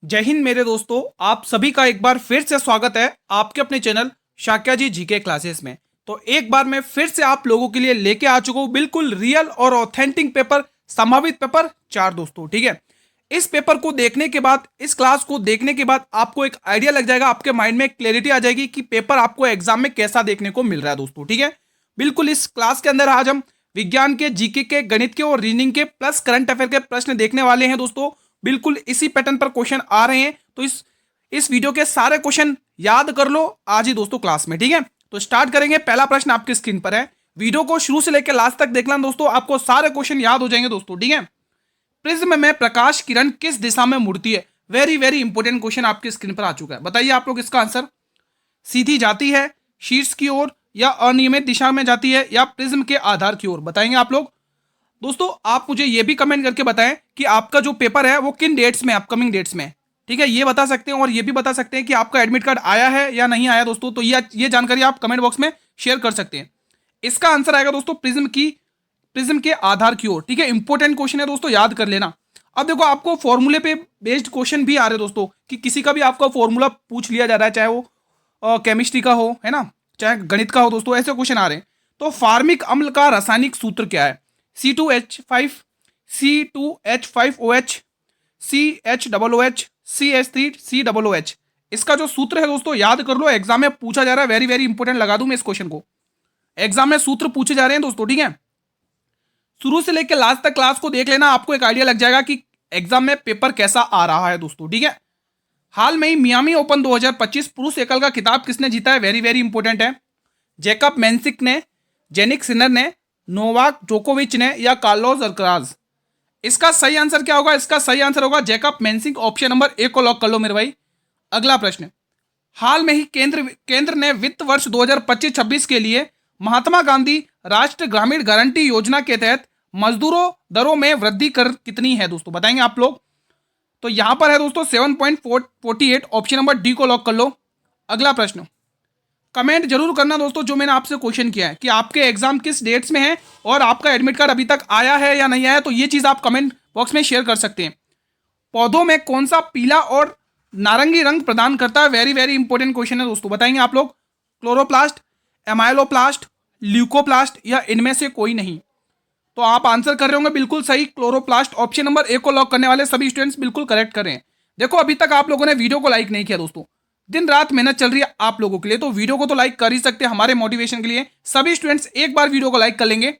जय हिंद मेरे दोस्तों, आप सभी का एक बार फिर से स्वागत है आपके अपने चैनल शाक्या जी जीके क्लासेस में। तो एक बार मैं फिर से आप लोगों के लिए लेके आ चुका हूँ बिल्कुल रियल और ऑथेंटिक पेपर, संभावित पेपर 4 दोस्तों। ठीक है, इस पेपर को देखने के बाद, इस क्लास को देखने के बाद आपको एक आइडिया लग जाएगा, आपके माइंड में क्लैरिटी आ जाएगी कि पेपर आपको एग्जाम में कैसा देखने को मिल रहा है दोस्तों। ठीक है, बिल्कुल इस क्लास के अंदर आज हम विज्ञान के, जीके के, गणित के और रीजनिंग के प्लस करंट अफेयर के प्रश्न देखने वाले हैं दोस्तों। बिल्कुल इसी पैटर्न पर क्वेश्चन आ रहे हैं, तो इस वीडियो के सारे क्वेश्चन याद कर लो आज ही दोस्तों क्लास में। ठीक है, तो स्टार्ट करेंगे। पहला प्रश्न आपकी स्क्रीन पर है, वीडियो को शुरू से लेकर लास्ट तक देखना दोस्तों, आपको सारे क्वेश्चन याद हो जाएंगे दोस्तों। ठीक है, प्रिज्म में प्रकाश किरण किस दिशा में मुड़ती है? वेरी वेरी इंपॉर्टेंट क्वेश्चन आपकी स्क्रीन पर आ चुका है। बताइए आप लोग इसका आंसर। सीधी जाती है, शीर्ष की ओर, या अनियमित दिशा में जाती है, या प्रिज्म के आधार की ओर? बताएंगे आप लोग दोस्तों। आप मुझे ये भी कमेंट करके बताएं कि आपका जो पेपर है वो किन डेट्स में, अपकमिंग डेट्स में। ठीक है, ये बता सकते हैं, और ये भी बता सकते हैं कि आपका एडमिट कार्ड आया है या नहीं आया दोस्तों। तो ये जानकारी आप कमेंट बॉक्स में शेयर कर सकते हैं। इसका आंसर आएगा दोस्तों प्रिज्म के आधार की ओर। ठीक है, इंपॉर्टेंट क्वेश्चन है दोस्तों, याद कर लेना। अब देखो, आपको फॉर्मूले पे बेस्ड क्वेश्चन भी आ रहे हैं दोस्तों, कि किसी का भी आपका फॉर्मूला पूछ लिया जा रहा है, चाहे वो केमिस्ट्री का हो, है ना, चाहे गणित का हो दोस्तों, ऐसे क्वेश्चन आ रहे हैं। तो फार्मिक अम्ल का रासायनिक सूत्र क्या है? C2H5, C2H5OH, CHOOH, CH3COOH। इसका जो सूत्र है दोस्तों याद कर लो, एग्जाम में पूछा जा रहा है। वेरी वेरी इंपॉर्टेंट लगा दूं मैं इस क्वेश्चन को, एग्जाम में सूत्र पूछे जा रहे हैं दोस्तों। ठीक है, शुरू से लेकर लास्ट तक क्लास को देख लेना, आपको एक आइडिया लग जाएगा कि एग्जाम में पेपर कैसा आ रहा है दोस्तों। ठीक है, हाल में ही मियामी ओपन 2025 पुरुष एकल का खिताब किसने जीता है? वेरी वेरी इंपॉर्टेंट है। जैकब मेंसिक ने, जेनिक सिनर ने, नोवाक जोकोविच ने, या कार्लोस अल्कराज? इसका सही आंसर क्या होगा? इसका सही आंसर होगा Jacob Mensik. Option number A को लॉक कर लो मेरे भाई। अगला प्रश्न, हाल में ही केंद्र ने वित्त वर्ष 2025-26 के लिए महात्मा गांधी राष्ट्रीय ग्रामीण गारंटी योजना के तहत मजदूरों दरों में वृद्धि कर कितनी है दोस्तों? बताएंगे आप लोग। तो यहां पर है दोस्तों 7.48। ऑप्शन नंबर डी को लॉक कर लो। अगला प्रश्न, कमेंट जरूर करना दोस्तों जो मैंने आपसे क्वेश्चन किया है, कि आपके एग्जाम किस डेट्स में है और आपका एडमिट कार्ड अभी तक आया है या नहीं आया। तो ये चीज आप कमेंट बॉक्स में शेयर कर सकते हैं। पौधों में कौन सा पीला और नारंगी रंग प्रदान करता है? वेरी वेरी इंपॉर्टेंट क्वेश्चन है दोस्तों, बताएंगे आप लोग। क्लोरोप्लास्ट, एमाइलोप्लास्ट, ल्यूकोप्लास्ट, या इनमें से कोई नहीं? तो आप आंसर कर रहे होंगे बिल्कुल सही, क्लोरोप्लास्ट। ऑप्शन नंबर ए को लॉक करने वाले सभी स्टूडेंट्स बिल्कुल करेक्ट कर रहे हैं। देखो, अभी तक आप लोगों ने वीडियो को लाइक नहीं किया दोस्तों, दिन रात मेहनत चल रही है आप लोगों के लिए, तो वीडियो को तो लाइक कर ही सकते हैं हमारे मोटिवेशन के लिए। सभी स्टूडेंट्स एक बार वीडियो को लाइक कर लेंगे।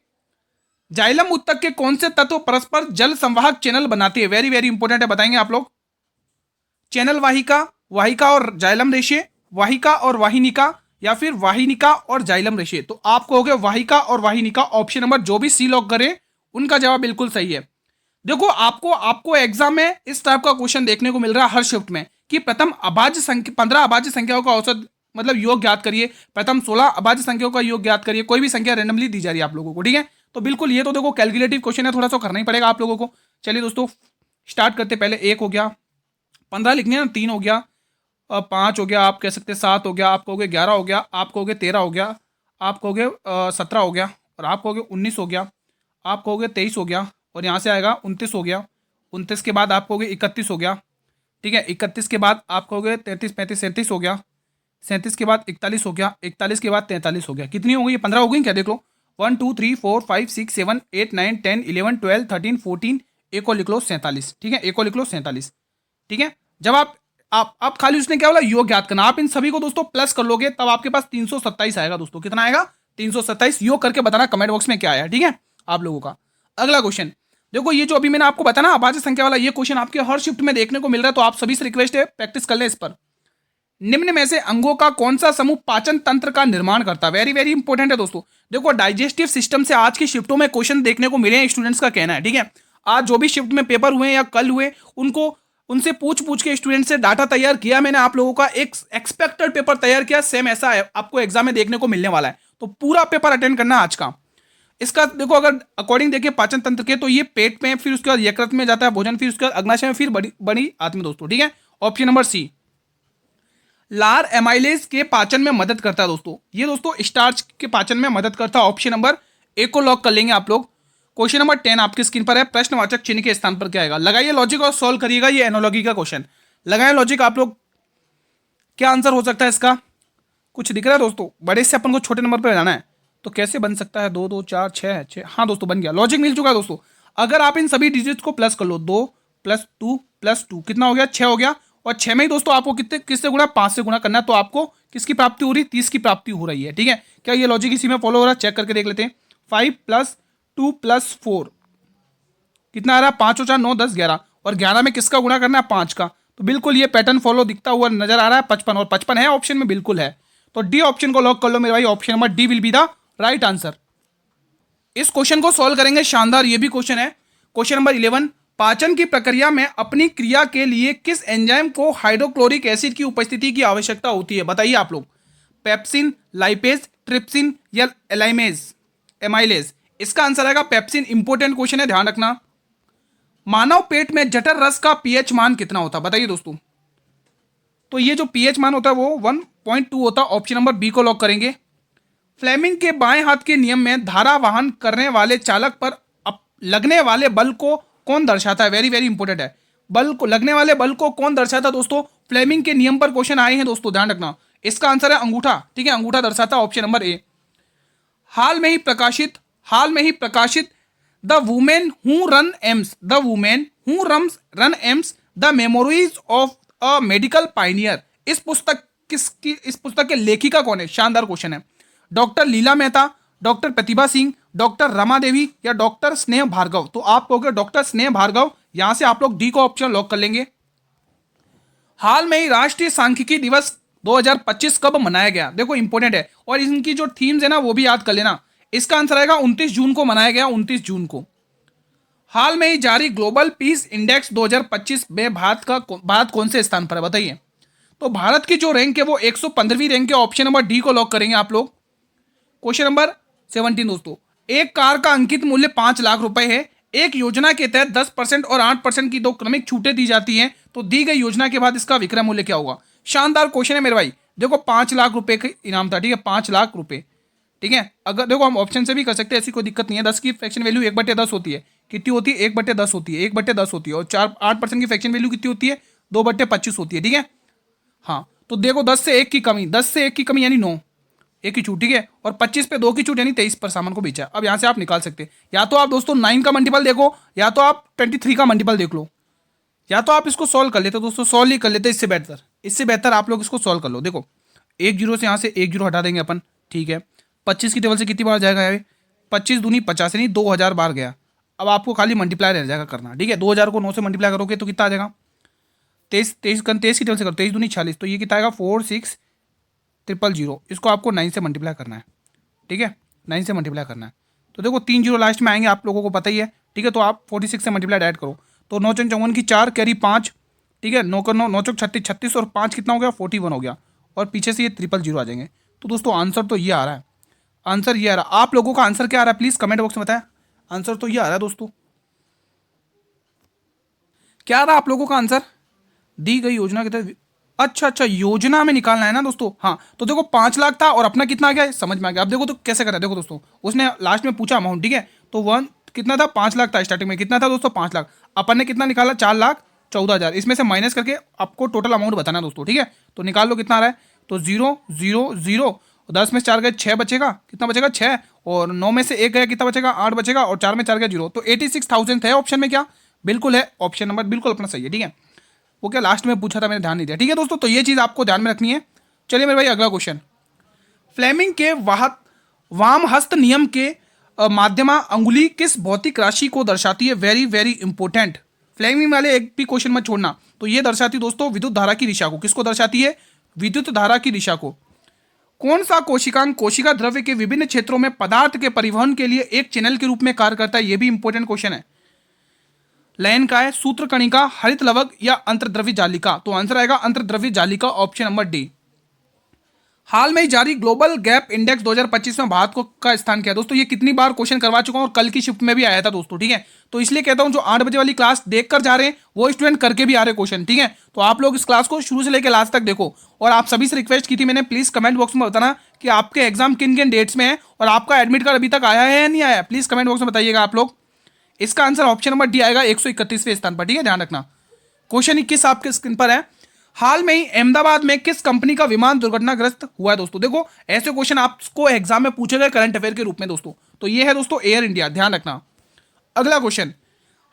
जाइलम उत्तक के कौन से तत्व परस्पर जल संवाहक चैनल बनाते हैं? वेरी वेरी इंपॉर्टेंट है, बताएंगे आप लोग। चैनल वाहिका, वाहिका और जाइलम रेशे, वाहिका और वाहिनिका, या फिर वाहिनिका और जाइलम रेशे? तो आप कहोगे वाहिका और वाहिनिका। ऑप्शन नंबर जो भी सी लॉक करें उनका जवाब बिल्कुल सही है। देखो, आपको एग्जाम में इस टाइप का क्वेश्चन देखने को मिल रहा है हर शिफ्ट में, कि प्रथम अभाज्य संख्या 15 अभाज्य संख्याओं का औसत मतलब योग ज्ञात करिए, प्रथम 16 अभाज्य संख्याओं का योग ज्ञात करिए। कोई भी संख्या रैंडमली दी जा रही है आप लोगों को। ठीक है, तो बिल्कुल ये तो देखो कैलकुलेटिव क्वेश्चन है, थोड़ा सा करना ही पड़ेगा आप लोगों को। चलिए दोस्तों स्टार्ट करते। पहले 1 हो गया, 15 लिखने हैं ना, 3 हो गया, 5 हो गया, आप कह सकते 7 हो गया, आप कहोगे 11 हो गया, आप कहोगे 13 हो गया, आप कहोगे 17 हो गया, और आप कहोगे 19 हो गया, आप कहोगे 23 हो गया, और यहाँ से आएगा 29 हो गया। 29 के बाद आप कहोगे 31 हो गया। ठीक है, 31 के बाद आप कहोगे 33, 35, 37 हो गया। 37 के बाद 41 हो गया। 41 के बाद 43 हो गया। कितनी हो गई? 15 हो गई क्या? देख लो, 1 2 3 4 5 6 7 8 9 10 11 12 13 14। एक को लिख लो 47। ठीक है, एक को लिख लो 47। ठीक है, जब आप खाली उसने क्या बोला, योग ज्ञात करना। आप इन सभी को दोस्तों प्लस कर लोगे तब आपके पास 327 आएगा दोस्तों। कितना आएगा? 327। योग करके बताना कमेंट बॉक्स में क्या आया। ठीक है आप लोगों का। अगला क्वेश्चन देखो, ये जो अभी मैंने आपको बताया ना अभाज्य संख्या वाला, ये क्वेश्चन आपके हर शिफ्ट में देखने को मिल रहा है, तो आप सभी से रिक्वेस्ट है प्रैक्टिस कर लें इस पर। निम्न में से अंगों का कौन सा समूह पाचन तंत्र का निर्माण करता है? वेरी वेरी इंपॉर्टेंट है दोस्तों। देखो, डाइजेस्टिव सिस्टम से आज की शिफ्टों में क्वेश्चन देखने को मिले हैं, स्टूडेंट्स का कहना है। ठीक है, आज जो भी शिफ्ट में पेपर हुए या कल हुए, उनसे पूछ के स्टूडेंट से डाटा तैयार किया मैंने, आप लोगों का एक एक्सपेक्टेड पेपर तैयार किया। सेम ऐसा है आपको एग्जाम में देखने को मिलने वाला है, तो पूरा पेपर अटेंड करना आज का। इसका देखो, अगर अकॉर्डिंग देखिए पाचन तंत्र के, तो ये पेट में, फिर उसके बाद यकृत में जाता है भोजन, फिर उसके बाद अग्नाशय में, फिर बड़ी आंत में दोस्तों। ठीक है, ऑप्शन नंबर सी। लार एमाइलेज के पाचन में मदद करता है दोस्तों। ये दोस्तों स्टार्च के पाचन में मदद करता है। ऑप्शन नंबर ए को लॉक कर लेंगे आप लोग। क्वेश्चन नंबर 10 आपकी स्क्रीन पर है, प्रश्नवाचक चिन्ह के स्थान पर क्या आएगा? लगाइए लॉजिक और सॉल्व करिएगा, ये एनोलॉजी का क्वेश्चन। लगाएं लॉजिक आप लोग, क्या आंसर हो सकता है इसका? कुछ दिख रहा है दोस्तों? बड़े से अपन को छोटे नंबर पर जाना है, तो कैसे बन सकता है? 2 2 4 6 6, हाँ दोस्तों बन गया, लॉजिक मिल चुका है दोस्तों। अगर आप इन सभी डिजिट्स को प्लस कर लो, 2 + 2 कितना हो गया? 6 हो गया। और 6 में ही दोस्तों आपको कितने किससे गुणा? 5 से गुणा करना है, तो आपको किसकी प्राप्ति हो रही? 30 की प्राप्ति हो रही है। ठीक है, क्या ये लॉजिक इसी में फॉलो हो रहा है? चेक करके देख लेते हैं। 5 + 2 + 4 कितना आ रहा है? 5 और 4 9 10 11, और 11 में किसका गुणा करना है? 5 का। तो बिल्कुल ये पैटर्न फॉलो दिखता हुआ नजर आ रहा है। 55, और 55 है ऑप्शन में, बिल्कुल है। तो डी ऑप्शन को लॉक कर लो मेरे भाई, option number D will be the right answer. इस क्वेश्चन को सॉल्व करेंगे, शानदार ये भी क्वेश्चन है। क्वेश्चन नंबर 11, पाचन की प्रक्रिया में अपनी क्रिया के लिए किस एंजाइम को हाइड्रोक्लोरिक एसिड की उपस्थिति की आवश्यकता होती है? बताइए आप लोग। पेप्सिन, लाइपेज, ट्रिप्सिन या एमाइलेज? इसका आंसर आएगा पेप्सिन। इंपॉर्टेंट क्वेश्चन है, ध्यान रखना। मानव पेट में जठर रस का पीएच मान कितना होता है? बताइए दोस्तों। तो ये जो पीएच मान होता है वो 1.2 होता है। ऑप्शन नंबर बी को लॉक करेंगे। फ्लेमिंग के बाएं हाथ के नियम में धारा वाहन करने वाले चालक पर लगने वाले बल को कौन दर्शाता है? वेरी वेरी इंपॉर्टेंट है। बल को, लगने वाले बल को कौन दर्शाता है दोस्तों? फ्लेमिंग के नियम पर क्वेश्चन आए हैं दोस्तों, ध्यान रखना। इसका आंसर है अंगूठा। ठीक है, अंगूठा दर्शाता है, ऑप्शन नंबर ए। हाल में ही प्रकाशित the women who run AIIMS, run AIIMS the memories of a medical pioneer, इस पुस्तक के लेखिका कौन है? शानदार क्वेश्चन है। डॉक्टर लीला मेहता, डॉक्टर प्रतिभा सिंह, डॉक्टर रमा देवी या डॉक्टर स्नेह भार्गव? तो आप कहोगे डॉक्टर स्नेह भार्गव। यहां से आप लोग डी को ऑप्शन लॉक कर लेंगे। हाल में ही राष्ट्रीय सांख्यिकी दिवस 2025 कब मनाया गया? देखो इंपॉर्टेंट है, और इनकी जो थीम्स है ना वो भी याद कर लेना। इसका आंसर आएगा 29 जून को मनाया गया, 29 जून को। हाल में ही जारी ग्लोबल पीस इंडेक्स 2025 में भारत कौन से स्थान पर है? बताइए। तो भारत की जो रैंक है वो 115वीं रैंक है। ऑप्शन नंबर डी को लॉक करेंगे आप लोग। क्वेश्चन नंबर 17 दोस्तों, एक कार का अंकित मूल्य 5 लाख रुपए है। एक योजना के तहत 10% और 8% की 2 क्रमिक छूटें दी जाती हैं, तो दी गई योजना के बाद इसका विक्रय मूल्य क्या होगा? शानदार क्वेश्चन है मेरे भाई। देखो 5 लाख रुपए का इनाम था, ठीक है, 5 लाख रुपए। ठीक है, अगर देखो हम ऑप्शन से भी कर सकते हैं, ऐसी कोई दिक्कत नहीं है। 10 की फ्रैक्शन वैल्यू 1/10 होती है। कितनी होती है? 1/10 होती है, 1/10 होती है। और 8% की फ्रैक्शन वैल्यू कितनी होती है? 2/25 होती है। ठीक है, हाँ तो देखो 10 से 1 की कमी, 10 से 1 की कमी यानी 9, 1 की छूट। ठीक है, और 25 पे 2 की छूट यानी 23 पर सामान को बेचा। अब यहाँ से आप निकाल सकते हैं, या तो आप दोस्तों 9 का मल्टीपल देखो, या तो आप 23 का मल्टीपल देख लो, या तो आप इसको सॉल्व कर लेते दोस्तों, सॉल्व ही कर लेते। इससे बेहतर आप लोग इसको सॉल्व कर लो। देखो 1 जीरो से यहाँ से 1 जीरो हटा देंगे अपन। ठीक है, 25 की टेबल से कितनी बार जाएगा? 25 दूनी 50 यानी 2000 बार गया। अब आपको खाली मल्टीप्लाई रह जाएगा करना। ठीक है, 2000 को 9 से मल्टीप्लाई करोगे तो कितना आ जाएगा? 23 की टेबल से करो, 23 दूनी 40, तो ये कितना आएगा? 46,000। इसको आपको 9 से मल्टीप्लाई करना है। ठीक है, 9 से मल्टीप्लाई करना है। तो देखो 3 जीरो लास्ट में आएंगे, आप लोगों को पता ही है। ठीक है, तो आप 46 से मल्टीप्लाई ऐड करो, तो 9 चौक 54 की 4 कैरी 5। ठीक है, 9 का 9, 9 चौक 36, 36 और 5 कितना हो गया? 41 हो गया। और पीछे से ये 000 आ जाएंगे। तो दोस्तों आंसर तो ये आ रहा है, आंसर ये आ रहा है। आप लोगों का आंसर क्या आ रहा है प्लीज़ कमेंट बॉक्स में बताएं। आंसर तो ये आ रहा है दोस्तों, क्या आ रहा है आप लोगों का आंसर? दी गई योजना के तहत, अच्छा योजना में निकालना है ना दोस्तों। हाँ तो देखो 5 लाख था और अपना कितना आ गया समझ में आ गया। अब देखो तो कैसे करा, देखो दोस्तों उसने लास्ट में पूछा अमाउंट। ठीक है, तो 1 कितना था? 5 लाख था स्टार्टिंग में। कितना था दोस्तों? 5 लाख। अपन ने कितना निकाला? 4,14,000। इसमें से माइनस करके आपको टोटल अमाउंट बताना है दोस्तों। ठीक है, तो निकाल लो कितना आ रहा है। तो 0 0 0, 10 में से 4 गए 6 बचेगा। कितना बचेगा? 6। और 9 में से 1 गया, कितना बचेगा? 8 बचेगा। और 4 में 4 गया 0, तो 86,000 है ऑप्शन में। क्या बिल्कुल है, ऑप्शन नंबर बिल्कुल अपना सही है। ठीक है, वो क्या लास्ट में पूछा था, मैंने ध्यान नहीं दिया। ठीक है दोस्तों, तो ये चीज़ आपको ध्यान में रखनी है। चलिए मेरे भाई अगला क्वेश्चन। फ्लेमिंग के वाम हस्त नियम के माध्यमा अंगुली किस भौतिक राशि को दर्शाती है? Very very important. फ्लेमिंग वाले एक भी क्वेश्चन मत छोड़ना। तो ये दर्शाती दोस्तों विद्युत धारा की दिशा को। किसको दर्शाती है? विद्युत धारा की दिशा को। कौन सा कोशिकांग कोशिका द्रव्य के विभिन्न क्षेत्रों में पदार्थ के परिवहन के लिए एक चैनल के रूप में कार्य करता है? यह भी इंपॉर्टेंट क्वेश्चन है। लयन का है, सूत्र कणिका, हरित लवक या अंतर्द्रव्य जालिका? तो आंसर आएगा अंतर्द्रव्य जालिका, ऑप्शन नंबर डी। हाल में ही जारी ग्लोबल गैप इंडेक्स 2025 में भारत को का स्थान क्या है? दोस्तों ये कितनी बार क्वेश्चन करवा चुका हूं और कल की शिफ्ट में भी आया था दोस्तों। ठीक है, तो इसलिए कहता हूं जो 8 बजे वाली क्लास देखकर जा रहे हैं वो स्टूडेंट करके भी आ रहे क्वेश्चन। ठीक है, तो आप लोग इस क्लास को शुरू से लेकर लास्ट तक देखो। और आप सभी से रिक्वेस्ट की थी मैंने, प्लीज कमेंट बॉक्स में बताना कि आपके एग्जाम किन किन डेट्स में है और आपका एडमिट कार्ड अभी तक आया है या नहीं आया। प्लीज कमेंट बॉक्स में बताइएगा आप लोग। इसका आंसर ऑप्शन नंबर डी आएगा 131वें स्थान पर। ठीक है, ध्यान रखना। क्वेश्चन 21 आपके स्क्रीन पर है। हाल में ही अहमदाबाद में किस कंपनी का विमान दुर्घटनाग्रस्त हुआ है दोस्तों? देखो ऐसे क्वेश्चन आपको एग्जाम में पूछे गए करंट अफेयर के रूप में दोस्तों। तो ये है दोस्तों एयर इंडिया, ध्यान रखना। अगला क्वेश्चन,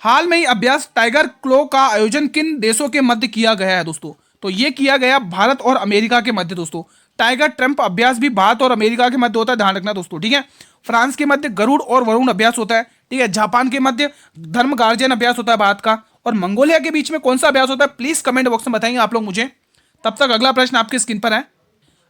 हाल में ही अभ्यास टाइगर क्लो का आयोजन किन देशों के मध्य किया गया है दोस्तों? तो ये किया गया भारत और अमेरिका के मध्य दोस्तों। टाइगर ट्रंप अभ्यास भी भारत और अमेरिका के मध्य होता है, ध्यान रखना दोस्तों, ठीक है। फ्रांस के मध्य गरुड़ और वरुण अभ्यास होता है, ठीक है। जापान के मध्य धर्म गार्जियन अभ्यास होता है भारत का। और मंगोलिया के बीच में कौन सा अभ्यास होता है? प्लीज कमेंट बॉक्स में बताएंगे आप लोग मुझे। तब तक अगला प्रश्न आपके स्क्रीन पर है।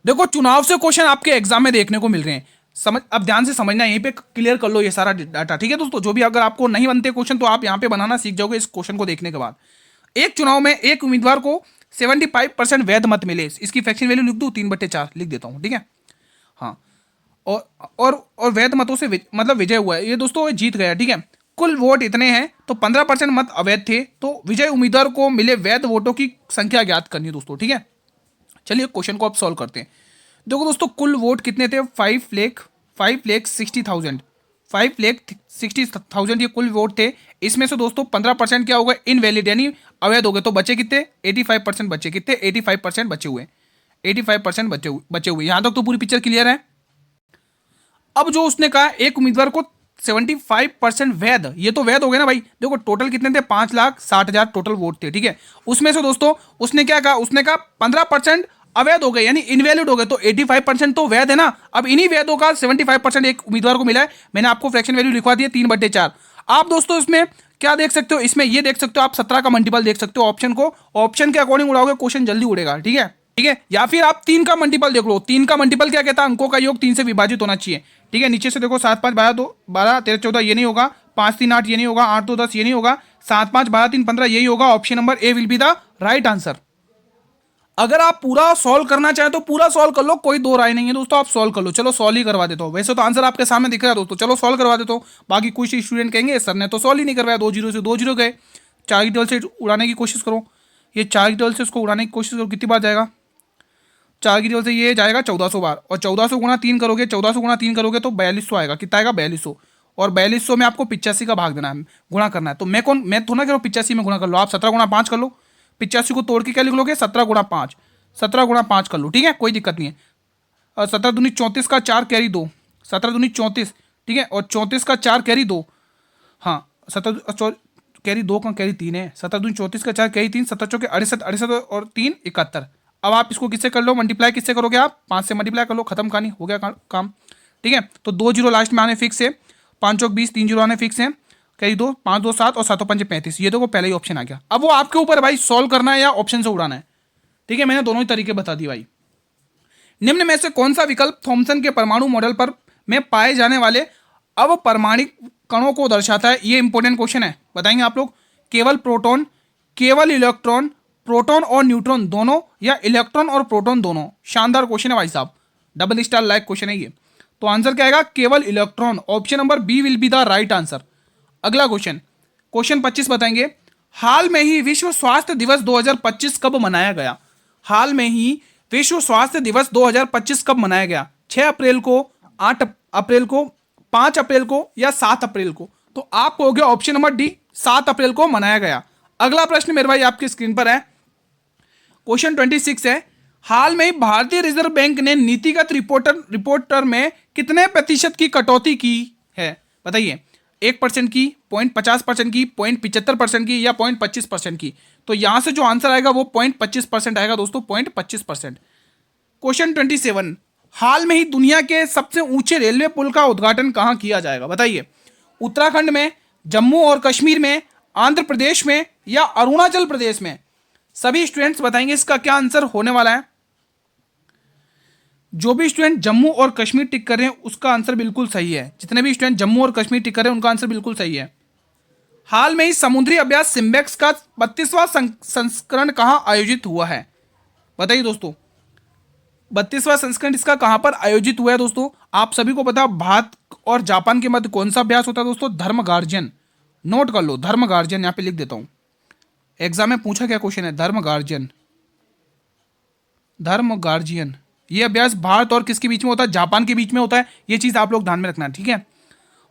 देखो चुनाव से क्वेश्चन आपके एग्जाम में देखने को मिल रहे हैं, समझ, अब ध्यान से समझना, यहीं पे क्लियर कर लो ये सारा डाटा, ठीक है दोस्तों। जो भी अगर आपको नहीं बनते क्वेश्चन तो आप यहाँ पे बनाना सीख जाओगे इस क्वेश्चन को देखने के बाद। एक चुनाव में एक उम्मीदवार को 75% वैध मत मिले, इसकी फ्रैक्शन वैल्यू लिख दूं, 3/4 लिख देता हूं, ठीक है। हाँ, और वैध मतों से मतलब विजय हुआ है ये दोस्तों, जीत गया, ठीक है। कुल वोट इतने हैं तो 15% मत अवैध थे, तो विजय उम्मीदवार को मिले वैध वोटों की संख्या ज्ञात करनी है दोस्तों, ठीक है। चलिए क्वेश्चन को अब सॉल्व करते हैं। देखो दोस्तों कुल वोट कितने थे? 5,60,000 5,60,000 ये कुल वोट थे। इसमें से दोस्तों 15% क्या होगा? इनवैलिड यानी अवैध हो गए। तो बचे कितने? 85% बचे। कितने? 85% बचे हुए, 85% बचे हुए। यहां तक तो पूरी पिक्चर क्लियर है। अब जो उसने कहा एक उम्मीदवार को 75% वैध, ये तो वैध हो गए ना भाई। देखो टोटल कितने थे? 5,60,000 टोटल वोट थे, ठीक है। उसमें से दोस्तों उसने क्या कहा? उसने कहा 15% अवैध हो गए यानी इनवैलिड हो गए, तो 85% तो वैध है ना। अब इन्हीं वैधों का 75% एक उम्मीदवार को मिला है। मैंने आपको फ्रैक्शन वैल्यू लिखवा दी है 3/4। आप दोस्तों इसमें क्या देख सकते हो? इसमें ये देख सकते हो आप 17 का मल्टीपल देख सकते हो ऑप्शन को। ऑप्शन के अकॉर्डिंग उड़ाओगे क्वेश्चन जल्दी उड़ेगा, ठीक है, ठीक है। या फिर आप 3 का मल्टीपल देख लो। 3 का मल्टीपल क्या कहता है? अंकों का योग 3 से विभाजित होना चाहिए, ठीक है। नीचे से देखो 7 5 12 2 12 13 14 ये नहीं होगा, 5 3 8 ये नहीं होगा, 8 2 10 ये नहीं होगा, 7 5 12 3 15 यही होगा। Option number A will be the right answer. अगर आप पूरा सॉल्व करना चाहें तो पूरा सॉल्व कर लो, कोई दो राय नहीं है दोस्तों, आप सॉल्व कर लो। चलो सॉल्व ही करवा देता हूँ, वैसे तो आंसर आपके सामने दिख रहा है दोस्तों, चलो सॉल्व करवा देता हूँ। बाकी कुछ स्टूडेंट कहेंगे सर ने तो सॉल्व ही नहीं करवाया, 2 0 से 2 0 गए। 4 की टेबल से उड़ाने की कोशिश करो, ये 4 की टेबल से उसको उड़ाने की कोशिश करो, कितनी बार जाएगा? 4 की टेबल से ये जाएगा 1400 बार, और 1400 गुणा 3 करोगे, 1400 गुणा 3 करोगे तो 4200 आएगा। कितना आएगा? 4200। और 4200 में आपको 85 का भाग देना है, गुणा करना है। तो मैं थोड़ा करो 85 में गुणा कर लो, आप 17 गुणा 5 कर लो। 85 को तोड़ के क्या लिख लोगे? 17 गुणा 5, 17 गुणा 5 कर लो, ठीक है, कोई दिक्कत नहीं है। और 17 दूनी 34 का 4 कैरी 2, 17 दूनी 34, ठीक है। और 34 का 4 कैरी 2, हाँ 17 कैरी 2 का कैरी 3 है। 17 दूनी 34 का 4 कैरी 3, 17 चौके 68, 68 और 3 71। अब आप इसको किससे कर लो? मल्टीप्लाई किससे करोगे आप? 5 से मल्टीप्लाई कर लो, खत्म कहानी, हो गया काम, ठीक है। तो 2 जीरो लास्ट में आने फिक्स है, 5 चौक 20, 3 जीरो आने फिक्स है, कैरी 2, 5 2 7 और 7 5 35। ये देखो पहले ही ऑप्शन आ गया। अब वो आपके ऊपर भाई सॉल्व करना है या ऑप्शन से उड़ाना है, ठीक है। मैंने दोनों ही तरीके बता दी भाई। निम्न में से कौन सा विकल्प थॉमसन के परमाणु मॉडल पर में पाए जाने वाले अवपरमाणिक कणों को दर्शाता है? ये इंपॉर्टेंट क्वेश्चन है, बताएंगे आप लोग। केवल प्रोटॉन, केवल इलेक्ट्रॉन, प्रोटॉन और न्यूट्रॉन दोनों, या इलेक्ट्रॉन और प्रोटॉन दोनों? शानदार क्वेश्चन है भाई साहब, डबल स्टार लाइक क्वेश्चन है ये। तो आंसर क्या आएगा? केवल electron. Option number B will be the right answer. अगला क्वेश्चन, क्वेश्चन 25 बताएंगे। हाल में ही विश्व स्वास्थ्य दिवस 2025 कब मनाया गया? हाल में ही विश्व स्वास्थ्य दिवस 2025 कब मनाया गया? 6 अप्रैल को, 8 अप्रैल को, 5 अप्रैल को या 7 अप्रैल को? तो आप कहोगे ऑप्शन नंबर डी, 7 अप्रैल को मनाया गया। अगला प्रश्न मेरे भाई आपकी स्क्रीन पर है, क्वेश्चन 26 है। हाल में ही भारतीय रिजर्व बैंक ने नीतिगत रिपोर्टर में कितने प्रतिशत की कटौती की है? बताइए, 1% की, 0.50% की, 0.75% की या 0.25% की? तो यहां से जो आंसर आएगा वो 0.25% आएगा दोस्तों, 0.25%। क्वेश्चन 27, हाल में ही दुनिया के सबसे ऊंचे रेलवे पुल का उद्घाटन कहां किया जाएगा? बताइए, उत्तराखंड में, जम्मू और कश्मीर में, आंध्र प्रदेश में या अरुणाचल प्रदेश में? सभी स्टूडेंट्स बताएंगे इसका क्या आंसर होने वाला है। जो भी स्टूडेंट जम्मू और कश्मीर टिक कर रहे हैं उसका आंसर बिल्कुल सही है। जितने भी स्टूडेंट जम्मू और कश्मीर टिक कर रहे हैं उनका आंसर बिल्कुल सही है। हाल में ही समुद्री अभ्यास सिम्बेक्स का 32वां संस्करण कहां आयोजित हुआ है? बताइए दोस्तों, 32वां संस्करण इसका कहां पर आयोजित हुआ है दोस्तों? आप सभी को पता है भारत और जापान के मध्य कौन सा अभ्यास होता है दोस्तों? धर्म गार्जियन। नोट कर लो, धर्म गार्जियन, यहां पे लिख देता हूं। एग्जाम में पूछा क्या क्वेश्चन है? धर्म गार्जियन, धर्म गार्जियन। ये अभ्यास भारत और किसके बीच में होता है? जापान के बीच में होता है। ये चीज आप लोग ध्यान में रखना, ठीक है।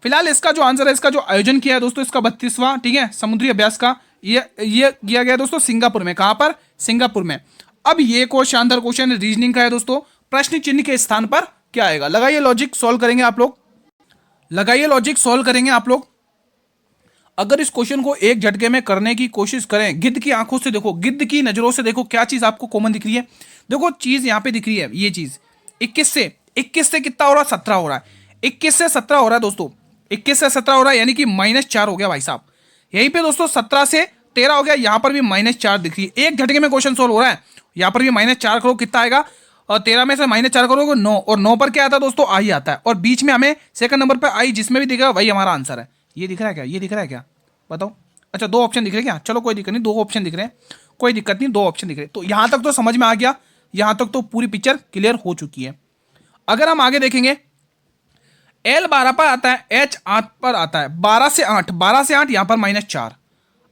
फिलहाल इसका जो आंसर है, इसका जो आयोजन किया है दोस्तों, इसका 32वां, ठीक है, समुद्री अभ्यास का, ये किया गया दोस्तों सिंगापुर में। कहां पर? सिंगापुर में। अब ये शानदार क्वेश्चन रीजनिंग का है दोस्तों। प्रश्न चिन्ह के स्थान पर क्या आएगा? लगाइए लॉजिक, सॉल्व करेंगे आप लोग। लगाइए लॉजिक, सॉल्व करेंगे आप लोग। अगर इस क्वेश्चन को एक झटके में करने की कोशिश करें, गिद्ध की आंखों से देखो, गिद्ध की नजरों से देखो, क्या चीज आपको कॉमन दिख रही है? देखो चीज यहां पे दिख रही है, ये चीज 21 से कितना हो रहा है? 17 हो रहा है। 21 से 17 हो रहा है दोस्तों, 21 से 17 हो रहा है, यानी कि -4 हो गया भाई साहब। यहीं पे दोस्तों 17 से 13 हो गया, यहां पर भी -4 दिख रही है। एक झटके में क्वेश्चन सोल्व हो रहा है। यहां पर भी -4 करो, कितना आएगा? और 13 में से -4 करोगे 9, और 9 पर क्या आता है दोस्तों? आई आता है, और बीच में हमें सेकंड नंबर पर आई जिसमें भी दिखेगा वही हमारा आंसर है। ये दिख रहा है क्या? ये दिख रहा है क्या? बताओ। अच्छा, 2 ऑप्शन दिख रहे हैं क्या? चलो कोई दिक्कत नहीं, 2 ऑप्शन दिख रहे हैं, कोई दिक्कत नहीं, 2 ऑप्शन दिख रहे हैं। तो यहां तक तो समझ में आ गया, यहां तक तो पूरी पिक्चर क्लियर हो चुकी है। अगर हम आगे देखेंगे, L 12 पर आता है, H 8 पर आता है। 12 से 8, 12 से 8 यहां पर -4,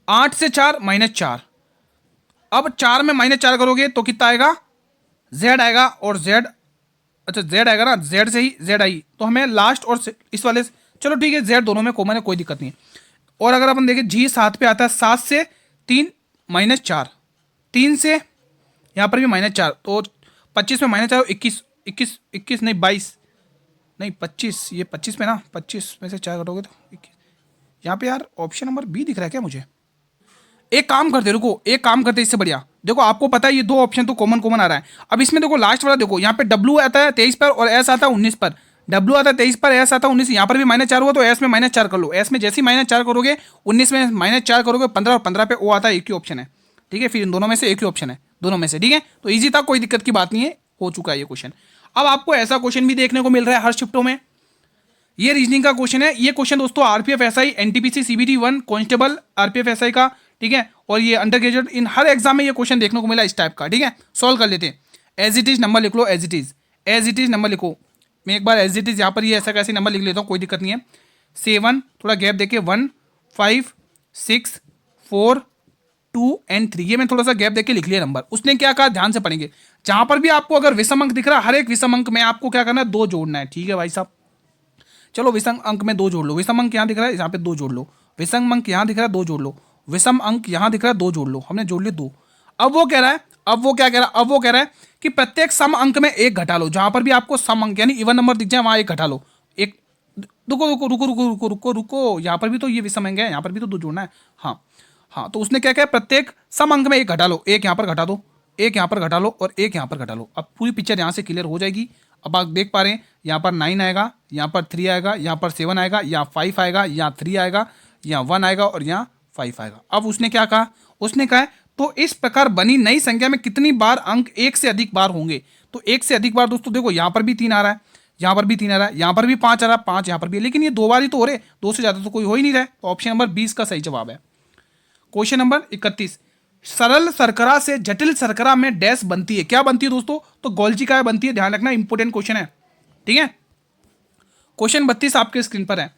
8 से 4 -4। अब 4 में -4 करोगे तो कितना आएगा? Z आएगा, और Z, अच्छा Z आएगा ना, Z से ही Z आई, तो हमें लास्ट और इस वाले चलो ठीक है, Z दोनों में कॉमन है, कोई दिक्कत नहीं है। और अगर अपन देखें G 7 पे आता है, 7 से 3 -4, 3 से यहाँ पर भी -4, तो 25 में -4, 21 नहीं 22 नहीं 25, ये 25 में ना, 25 में से 4 कटोगे तो 21। यहाँ पे यार ऑप्शन नंबर बी दिख रहा है क्या मुझे? एक काम करते, रुको, एक काम करते, इससे बढ़िया देखो, आपको पता है ये 2 ऑप्शन तो कॉमन आ रहा है। अब इसमें देखो लास्ट वाला देखो, यहाँ पे W आता है 23 पर और S आता है 19 पर। W आता है 23 पर, S आता है 19, यहाँ पर भी -4 हुआ, तो S में -4 कर लो। S में जैसे ही -4 करोगे, 19 में -4 करोगे, 15 और 15 पे वो आता है, एक ही ऑप्शन है। ठीक है, फिर इन दोनों में से एक ही ऑप्शन है, दोनों में से। ठीक है, तो ईजी था, कोई दिक्कत की बात नहीं है, हो चुका है ये क्वेश्चन। अब आपको ऐसा क्वेश्चन भी देखने को मिल रहा है हर शिफ्टों में। ये रीजनिंग का क्वेश्चन है। ये क्वेश्चन दोस्तों RPF SI, NTPC, CBT 1, constable, RPF SI का, ठीक है, और ये अंडर ग्रेजुएट, इन हर एग्जाम में ये क्वेश्चन देखने को मिला इस टाइप का। ठीक है, सॉल्व कर लेते हैं। एज इट इज नंबर लिख लो, एज इट इज नंबर लिखो। मैं एक बार एज इट इज यहाँ पर ये ऐसा कैसे नंबर लिख लेता हूँ, कोई दिक्कत नहीं है। 7, थोड़ा गैप देके 1, 5, 6, 4, 2 एंड 3, ये मैं थोड़ा सा गैप देके लिख लिया नंबर। उसने क्या कहा, ध्यान से पढ़ेंगे। जहां पर भी आपको अगर विषम अंक दिख रहा है, हर एक विषम अंक में आपको क्या करना है, 2 जोड़ना है। ठीक है भाई साहब, चलो विषम अंक में 2 जोड़ लो। विषम अंक यहाँ दिख रहा है, यहाँ पे 2 जोड़ लो। विषम अंक यहाँ दिख रहा है, 2 जोड़ लो। विषम अंक यहाँ दिख रहा है, 2 जोड़ लो। हमने जोड़ लिए 2। अब वो कह रहा है, अब वो क्या कह रहा है, अब वो कह रहा है कि प्रत्येक सम अंक में 1 घटा लो। जहां पर भी आपको सम अंक यानी इवन नंबर दिख जाए, वहां 1 घटा लो। एक, रुको रुको रुको रुको रुको रुको रुको, यहाँ पर भी तो ये विषम अंक है, यहाँ पर भी तो 2 जोड़ना है। हाँ हाँ, तो उसने क्या कहा, प्रत्येक सम अंक में 1 घटा लो। 1 यहाँ पर घटा दो, 1 यहाँ पर घटा लो, और 1 यहाँ पर घटा लो। अब पूरी पिक्चर यहाँ से क्लियर हो जाएगी। अब आप देख पा रहे हैं, यहाँ पर 9 आएगा, यहाँ पर 3 आएगा, यहाँ पर 7 आएगा, यहाँ 5 आएगा, यहाँ 3 आएगा, यहाँ 1 आएगा, और यहाँ 5 आएगा। अब उसने क्या कहा, उसने कहा तो इस प्रकार बनी नई संख्या में कितनी बार अंक 1 से अधिक बार होंगे? तो 1 से अधिक बार दोस्तों देखो, यहाँ पर भी 3 आ रहा है, यहाँ पर भी 3 आ रहा है, यहाँ पर भी 5 आ रहा है, 5 यहाँ पर भी, लेकिन ये 2 बार ही तो हो रहे, 2 से ज़्यादा तो कोई हो ही नहीं रहा है। तो ऑप्शन नंबर 20 का सही जवाब है। क्वेश्चन नंबर 31, सरल शर्करा से जटिल शर्करा में डैश बनती है। क्या बनती है दोस्तों? तो गोल्जी का बनती है, ध्यान रखना, इंपोर्टेंट क्वेश्चन है। ठीक है, क्वेश्चन 32 आपके स्क्रीन पर है।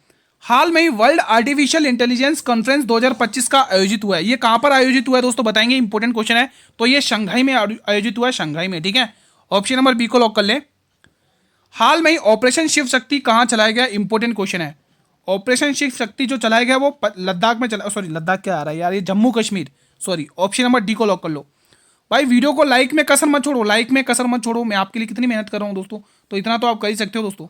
हाल में ही वर्ल्ड आर्टिफिशियल इंटेलिजेंस कॉन्फ्रेंस 2025 का आयोजित हुआ है। ये कहां पर आयोजित हुआ है दोस्तों, बताएंगे, इंपोर्टेंट क्वेश्चन है। तो ये शंघाई में आयोजित हुआ है, शंघाई में। ठीक है, ऑप्शन नंबर बी को लॉक कर ले। हाल में ही ऑपरेशन शिव शक्ति कहां चलाया गया? इंपोर्टेंट क्वेश्चन है। ऑपरेशन शिव शक्ति जो चलाया गया वो लद्दाख में चला, सॉरी लद्दाख क्या आ रहा है यार, ये Jammu Kashmir, sorry. Option number D को लॉक कर लो। भाई वीडियो को लाइक में कसर मत छोड़ो, लाइक में कसर मत छोड़ो। मैं आपके लिए कितनी मेहनत कर रहा हूँ दोस्तों, तो इतना तो आप कर ही सकते हो दोस्तों।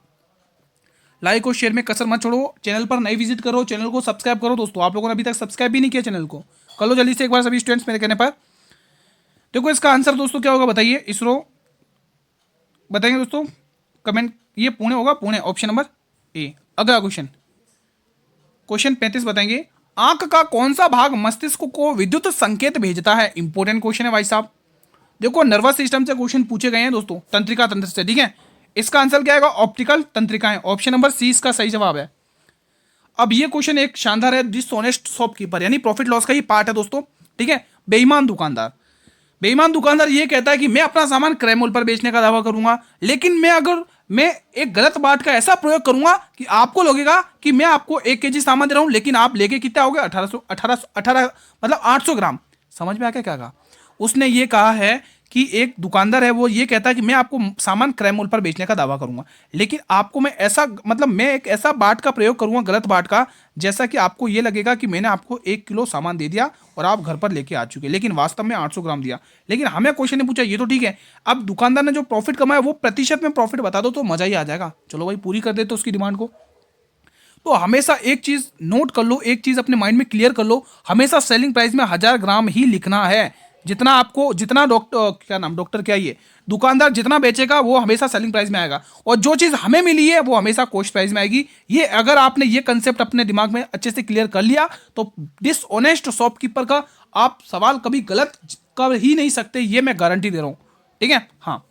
लाइक और शेयर में कसर मत छोड़ो। चैनल पर नई विजिट करो, चैनल को सब्सक्राइब करो दोस्तों। आप लोगों ने अभी तक सब्सक्राइब भी नहीं किया चैनल को, कर लो जल्दी से एक बार सभी स्टूडेंट्स मेरे कहने पर। देखो इसका आंसर दोस्तों क्या होगा, बताइए, इसरो बताएंगे दोस्तों, कमेंट। ये पुणे होगा, पुणे, ऑप्शन नंबर ए। अगला क्वेश्चन, क्वेश्चन 35 बताएंगे, आंख का कौन सा भाग मस्तिष्क को विद्युत संकेत भेजता है? इंपोर्टेंट क्वेश्चन है भाई साहब। देखो नर्वस सिस्टम से क्वेश्चन पूछे गए हैं दोस्तों, तंत्रिका तंत्र से। ठीक है, इसका आंसर क्या आएगा, ऑप्टिकल तंत्रिकाएं। ऑप्शन नंबर सी इसका सही जवाब है। अब ये क्वेश्चन एक शानदार है, डिसऑनेस्ट शॉपकीपर यानी प्रॉफिट लॉस का ही पार्ट है दोस्तों। ठीक है, बेईमान दुकानदार। बेईमान दुकानदार ये कहता है कि मैं अपना सामान क्रय मूल्य पर बेचने का दावा करूंगा, लेकिन मैं एक गलत बात का ऐसा प्रयोग करूंगा कि आपको लगेगा कि मैं आपको 1 kg सामान दे रहा हूं, लेकिन आप लेके कितना हो गया, 18 मतलब 800 ग्राम। समझ में आ गया क्या कहा उसने? ये कहा है कि एक दुकानदार है वो ये कहता है कि मैं आपको सामान क्रय मूल्य पर बेचने का दावा करूंगा, लेकिन आपको मैं ऐसा मतलब मैं एक ऐसा बाट का प्रयोग करूंगा, गलत बाट का, जैसा कि आपको ये लगेगा कि मैंने आपको 1 किलो सामान दे दिया और आप घर पर लेके आ चुके, लेकिन वास्तव में 800 ग्राम दिया। लेकिन हमें क्वेश्चन ने पूछा, ये तो ठीक है, अब दुकानदार ने जो प्रॉफिट कमाया वो प्रतिशत में प्रॉफिट बता दो तो मजा ही आ जाएगा। चलो भाई पूरी कर देते उसकी डिमांड को। तो हमेशा एक चीज नोट कर लो, एक चीज अपने माइंड में क्लियर कर लो, हमेशा सेलिंग प्राइस में 1000 ग्राम ही लिखना है। जितना आपको, जितना डॉक्टर क्या नाम डॉक्टर क्या ये दुकानदार जितना बेचेगा वो हमेशा सेलिंग प्राइस में आएगा, और जो चीज हमें मिली है वो हमेशा कॉस्ट प्राइस में आएगी। ये अगर आपने ये कंसेप्ट अपने दिमाग में अच्छे से क्लियर कर लिया तो डिसऑनेस्ट शॉपकीपर का आप सवाल कभी गलत कर ही नहीं सकते, ये मैं गारंटी दे रहा हूं। ठीक है, हाँ।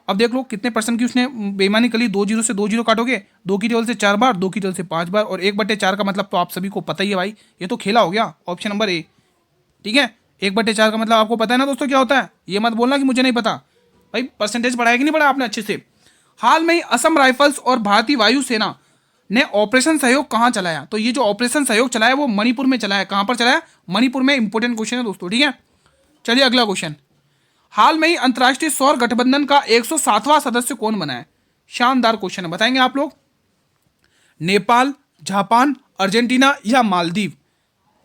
अब देख लो कितने परसेंट की उसने बेईमानी कर ली। 2 जीरो से 2 जीरो काटोगे, 2 की टेबल से 4 बार, 2 की टेबल से 5 बार, और 1/4 का मतलब तो आप सभी को पता ही है भाई, ये तो खेला हो गया, ऑप्शन नंबर ए। ठीक है, 1/4 का मतलब आपको पता है ना दोस्तों क्या होता है, ये मत बोलना कि मुझे नहीं पता। भाई परसेंटेज पढ़ाया कि नहीं पढ़ा आपने अच्छे से। हाल में ही असम राइफल्स और भारतीय वायुसेना ने ऑपरेशन सहयोग कहां चलाया? तो ये जो ऑपरेशन सहयोग चलाया वो मणिपुर में चलाया। कहां पर चलाया? मणिपुर में। इंपॉर्टेंट क्वेश्चन है दोस्तों। ठीक है, चलिए अगला क्वेश्चन। हाल में ही अंतर्राष्ट्रीय सौर गठबंधन का 107वां सदस्य कौन बना है? शानदार क्वेश्चन है, बताएंगे आप लोग। नेपाल, जापान, अर्जेंटीना या मालदीव?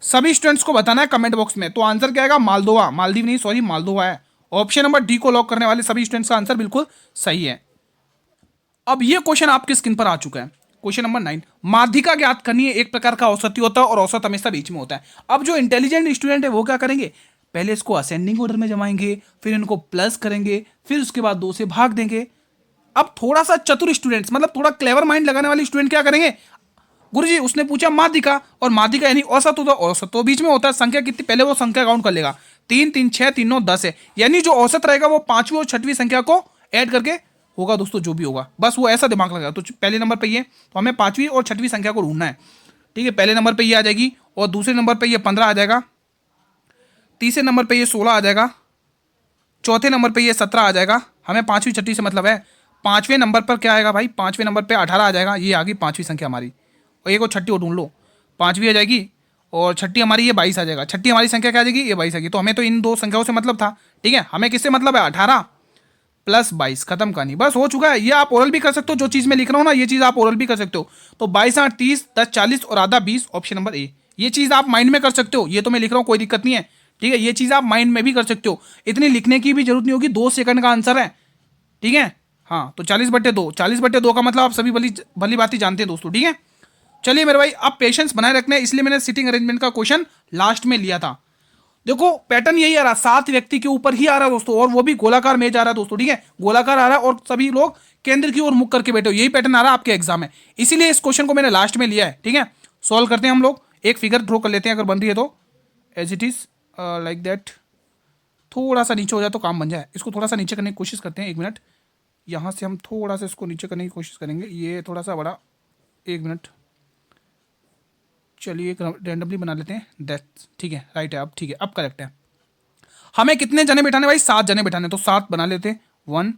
सभी स्टूडेंट्स को बताना है कमेंट बॉक्स में। तो आंसर क्या आएगा? मालदोवा। मालदीव नहीं, सॉरी, मालदोवा है। ऑप्शन नंबर डी को लॉक करने वाले सभी स्टूडेंट्स का आंसर बिल्कुल सही है। अब ये क्वेश्चन आपके स्क्रीन पर आ चुका है, क्वेश्चन नंबर 9। माध्यिका ज्ञात करनी है, एक प्रकार का औसत होता है और औसत हमेशा बीच में होता है। अब जो इंटेलिजेंट स्टूडेंट है वो क्या करेंगे? पहले इसको असेंडिंग ऑर्डर में जमाएंगे, फिर इनको प्लस करेंगे, फिर उसके बाद 2 से भाग देंगे। अब थोड़ा सा चतुर स्टूडेंट्स, मतलब थोड़ा क्लेवर माइंड लगाने वाले स्टूडेंट क्या करेंगे? गुरुजी उसने पूछा माध्यिका, और माध्यिका यानी औसत होता है, औसत तो बीच में होता है। संख्या कितनी, पहले वो संख्या काउंट कर लेगा। 3 3 6 3 9 10 है, यानी जो औसत रहेगा वो 5वीं और 6वीं संख्या को ऐड करके होगा दोस्तों, जो भी होगा। बस वो ऐसा दिमाग लगाएगा। तो पहले नंबर पे ये, तो हमें 5वीं और 6वीं संख्या को ढूंढना है। ठीक है, पहले नंबर पे ये आ जाएगी, और दूसरे नंबर पे ये 15 आ जाएगा, तीसरे नंबर पे ये 16 आ जाएगा, चौथे नंबर पे ये 17 आ जाएगा। हमें 5वीं 6वीं से मतलब है। 5वें नंबर पर क्या आएगा भाई? 5वें नंबर पे 18 आ जाएगा। ये आ गई 5वीं संख्या हमारी, और एक और 6वीं और ढूंढ लो। 5वीं आ जाएगी और 6वीं हमारी ये 22 आ जाएगा। 6वीं हमारी संख्या क्या आ जाएगी? ये 22 आएगी। तो हमें तो इन 2 संख्याओं से मतलब था। ठीक है, हमें किससे मतलब है? 18 प्लस 22, खत्म कहानी, बस हो चुका है। ये आप ओरल भी कर सकते हो, जो चीज़ मैं लिख रहा हूँ ना ये चीज़ आप ओरल भी कर सकते हो। तो 22 8 30, 10 40 और आधा 20, ऑप्शन नंबर ए। ये चीज़ आप माइंड में कर सकते हो, ये तो मैं लिख रहा हूँ, कोई दिक्कत नहीं है। ठीक है, ये चीज़ आप माइंड में भी कर सकते हो, इतनी लिखने की भी जरूरत नहीं होगी। 2 सेकंड का आंसर है। ठीक है, हाँ। तो 40/2, 40/2 का मतलब आप सभी भली भली बात ही जानते हैं दोस्तों। ठीक है, चलिए मेरे भाई, अब पेशेंस बनाए रखना है, इसलिए मैंने सिटिंग अरेंजमेंट का क्वेश्चन लास्ट में लिया था। देखो पैटर्न यही आ रहा, 7 व्यक्ति के ऊपर ही आ रहा है दोस्तों, और वो भी गोलाकार मेज आ रहा है दोस्तों। ठीक है, गोलाकार आ रहा है और सभी लोग केंद्र की ओर मुख करके बैठे हो, यही पैटर्न आ रहा है आपके एग्जाम में, इसीलिए इस क्वेश्चन को मैंने लास्ट में लिया है। ठीक है, सॉल्व करते हैं हम लोग। एक फिगर ड्रॉ कर लेते हैं, अगर बन रही है तो as it is like that. थोड़ा सा नीचे हो जाए तो काम बन जाए। इसको थोड़ा सा नीचे करने की कोशिश करते हैं, 1 मिनट। यहाँ से हम थोड़ा सा इसको नीचे करने की कोशिश करेंगे, ये थोड़ा सा बड़ा, 1 मिनट। चलिए एक रैंडमली बना लेते हैं, दैट्स ठीक है, राइट है अब। ठीक है, अब करेक्ट है। हमें कितने जने बैठाने भाई? 7 जने बैठाने, तो 7 बना लेते हैं। 1,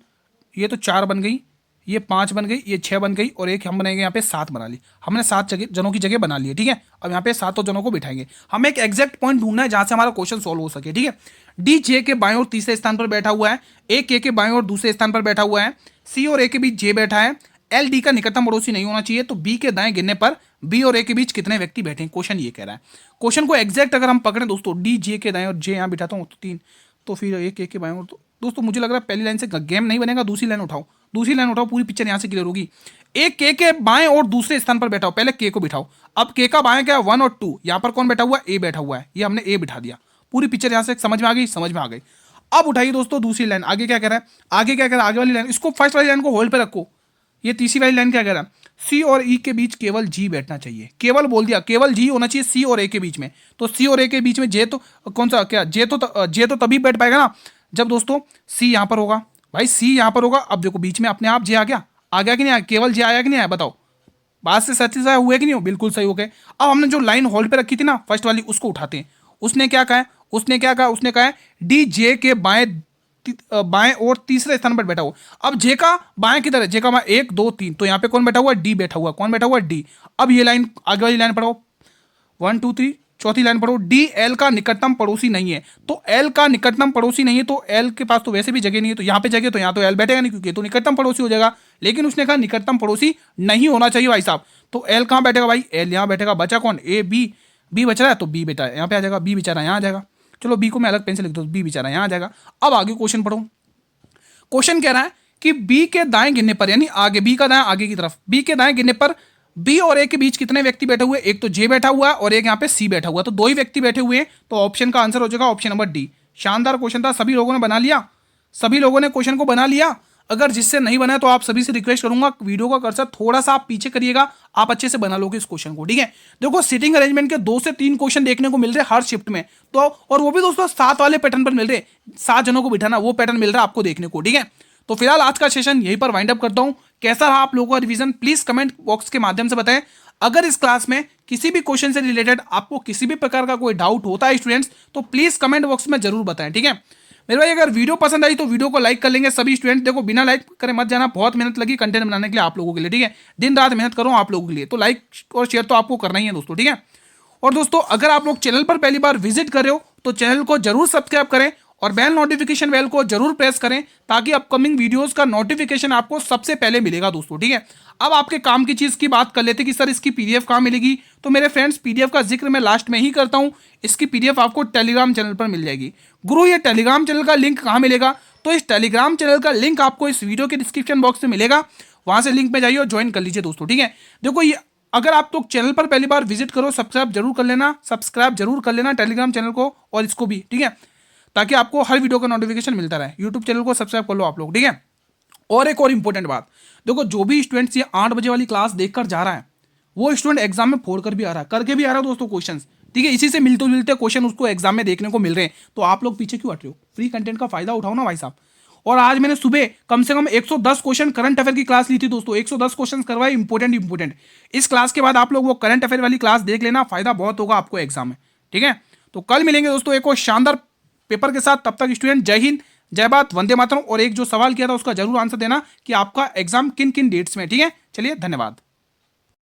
ये तो 4 बन गई, ये 5 बन गई, ये 6 बन गई, और एक हम बनाएंगे यहाँ पे 7 बना ली। हमने 7 जनों की जगह बना ली है। ठीक है, अब यहाँ पे 7 जनों को बिठाएंगे। हमें एक एग्जैक्ट पॉइंट ढूंढना है जहां से हमारा क्वेश्चन सॉल्व हो सके। ठीक है, डी जे के बाएं और तीसरे स्थान पर बैठा हुआ है, ए के बाएं और दूसरे स्थान पर बैठा हुआ है, सी और ए के बीच जे बैठा है, एल डी का निकटतम पड़ोसी नहीं होना चाहिए, तो बी के दाएं गिरने पर बी और ए के बीच कितने व्यक्ति बैठे हैं, क्वेश्चन ये कह रहा है। क्वेश्चन को एग्जैक्ट अगर हम पकड़े दोस्तों, डी जे के दाएं और जे यहाँ बिठाता हूँ तो 3, तो फिर एक के बाएं और, तो दोस्तों मुझे लग रहा है पहली लाइन से गेम नहीं बनेगा। दूसरी लाइन उठाओ, दूसरी लाइन उठाओ, पूरी पिक्चर यहाँ से क्लियर होगी। एक के बाएं और दूसरे स्थान पर बैठा हो, पहले के को बिठाओ। अब के का बाएं क्या है? 1 और 2, यहाँ पर कौन बैठा हुआ है? ए बैठा हुआ है, ये हमने ए बिठा दिया। पूरी पिक्चर यहाँ से समझ में आ गई? समझ में आ गई। अब उठाइए दोस्तों दूसरी लाइन, आगे क्या कह रहा है? आगे क्या कह रहा है? आगे वाली लाइन, इसको फर्स्ट वाली लाइन को होल्ड पे रखो। ये तीसरी वाली लाइन क्या कह रहा है? सी और ई के बीच केवल जी बैठना चाहिए। केवल बोल दिया, केवल जी होना चाहिए सी और ए के बीच में। तो सी और ए के बीच में जे तो कौन सा, क्या जे तो तभी बैठ पाएगा ना जब दोस्तों सी यहां पर होगा। भाई सी यहां पर होगा। अब देखो बीच में अपने आप जे आ गया कि नहीं आया? केवल जे आया कि नहीं आया? बताओ, बात से सच्चाई हुए कि नहीं हो? बिल्कुल सही हो गए। अब हमने जो लाइन होल्ड पे रखी थी ना फर्स्ट वाली, उसको उठाते हैं। उसने क्या कहा है? उसने कहा है डी जे के बाएं और तीसरे स्थान पर बैठा हुआ। अब जे का बाएं किधर है? जे का बाएं 1 2 3, तो यहाँ पे कौन बैठा हुआ? डी बैठा हुआ। कौन बैठा हुआ? डी। अब ये लाइन, आगे वाली लाइन पढ़ाओ, 1 2 3, चौथी लाइन पढ़ो, डी एल का निकटतम पड़ोसी नहीं है। तो एल का निकटतम पड़ोसी नहीं है, तो एल के पास तो वैसे भी जगह नहीं है, तो यहाँ पे जगह, तो यहाँ तो एल बैठेगा नहीं क्योंकि तो निकटतम पड़ोसी हो जाएगा। लेकिन उसने कहा निकटतम पड़ोसी नहीं होना चाहिए भाई साहब, तो एल कहाँ बैठेगा भाई, एल यहाँ बैठेगा। बचा कौन, ए बी, बी बच रहा है तो बी बेटा यहाँ पे आ जाएगा, बी बेचारा यहाँ आ जाएगा। चलो बी को मैं अलग पेन से लिख दूँ, बी बेचारा यहाँ आ जाएगा। अब आगे क्वेश्चन पढ़ो। क्वेश्चन कह रहा है कि बी के दाएं गिनने पर, यानी आगे बी का दाएं आगे की तरफ, बी के दाएं गिनने पर बी और ए के बीच कितने व्यक्ति बैठे हुए, एक तो जे बैठा हुआ है और एक यहाँ पे सी बैठा हुआ है, तो दो ही व्यक्ति बैठे हुए हैं। तो ऑप्शन का आंसर हो जाएगा ऑप्शन नंबर डी। शानदार क्वेश्चन था, सभी लोगों ने बना लिया, सभी लोगों ने क्वेश्चन को बना लिया। अगर जिससे नहीं बना तो आप सभी से रिक्वेस्ट करूंगा, वीडियो का कर्सर थोड़ा सा आप पीछे करिएगा, आप अच्छे से बना लोगे इस क्वेश्चन को, ठीक है। देखो सिटिंग अरेंजमेंट के 2 से 3 क्वेश्चन देखने को मिल रहे हैं हर शिफ्ट में, तो और वो भी दोस्तों 7 वाले पैटर्न पर मिल रहे, 7 जनों को बिठाना वो पैटर्न मिल रहा है आपको देखने को, ठीक है। तो फिलहाल आज का सेशन यहीं पर वाइंड अप करता हूं। कैसा रहा आप लोगों का रिवीजन, प्लीज कमेंट बॉक्स के माध्यम से बताएं। अगर इस क्लास में किसी भी क्वेश्चन से रिलेटेड आपको किसी भी प्रकार का कोई डाउट होता है स्टूडेंट्स, तो प्लीज कमेंट बॉक्स में जरूर बताएं, ठीक है मेरे भाई। अगर वीडियो पसंद आई तो वीडियो को लाइक कर लेंगे सभी स्टूडेंट। देखो बिना लाइक करे मत जाना, बहुत मेहनत लगी कंटेंट बनाने के लिए आप लोगों के लिए, ठीक है। दिन रात मेहनत करो आप लोगों के लिए, तो लाइक और शेयर तो आपको करना ही है दोस्तों, ठीक है। और दोस्तों अगर आप लोग चैनल पर पहली बार विजिट कर रहे हो तो चैनल को जरूर सब्सक्राइब करें और बेल नोटिफिकेशन बेल को जरूर प्रेस करें, ताकि अपकमिंग वीडियोस का नोटिफिकेशन आपको सबसे पहले मिलेगा दोस्तों, ठीक है। अब आपके काम की चीज की बात कर लेते कि सर इसकी पीडीएफ कहाँ मिलेगी। तो मेरे फ्रेंड्स पीडीएफ का जिक्र मैं लास्ट में ही करता हूं, इसकी पीडीएफ आपको टेलीग्राम चैनल पर मिल जाएगी। गुरु ये टेलीग्राम चैनल का लिंक कहाँ मिलेगा, तो इस टेलीग्राम चैनल का लिंक आपको इस वीडियो के डिस्क्रिप्शन बॉक्स में मिलेगा, वहां से लिंक में जाइए और ज्वाइन कर लीजिए दोस्तों, ठीक है। देखो ये अगर आप तो चैनल पर पहली बार विजिट करो, सब्सक्राइब जरूर कर लेना टेलीग्राम चैनल को और इसको भी, ठीक है, ताकि आपको हर वीडियो का नोटिफिकेशन मिलता रहे। यूट्यूब चैनल को सब्सक्राइब कर लो आप लोग, ठीक है। और एक और इंपॉर्टेंट बात, देखो जो भी स्टूडेंट्स ये 8 बजे वाली क्लास देखकर जा रहा है, वो स्टूडेंट एग्जाम में फोड़ कर भी आ रहा है, करके भी आ रहा है दोस्तों क्वेश्चंस, ठीक है। इसी से मिलते जुलते क्वेश्चन उसको एग्जाम में देखने को मिल रहे हैं, तो आप लोग पीछे क्यों हट रहे हो, फ्री कंटेंट का फायदा उठाओ ना भाई साहब। और आज मैंने सुबह कम से कम 110 क्वेश्चन करंट अफेयर की क्लास ली थी दोस्तों, 110 क्वेश्चन करवाए इंपॉर्टेंट। इस क्लास के बाद आप लोग वो करंट अफेयर वाली क्लास देख लेना, फायदा बहुत होगा आपको एग्जाम में, ठीक है। तो कल मिलेंगे दोस्तों एक और शानदार पेपर के साथ, तब तक स्टूडेंट जय हिंद जय भारत वंदे मातरम। और एक जो सवाल किया था उसका जरूर आंसर देना कि आपका एग्जाम किन किन डेट्स में, ठीक है। चलिए धन्यवाद।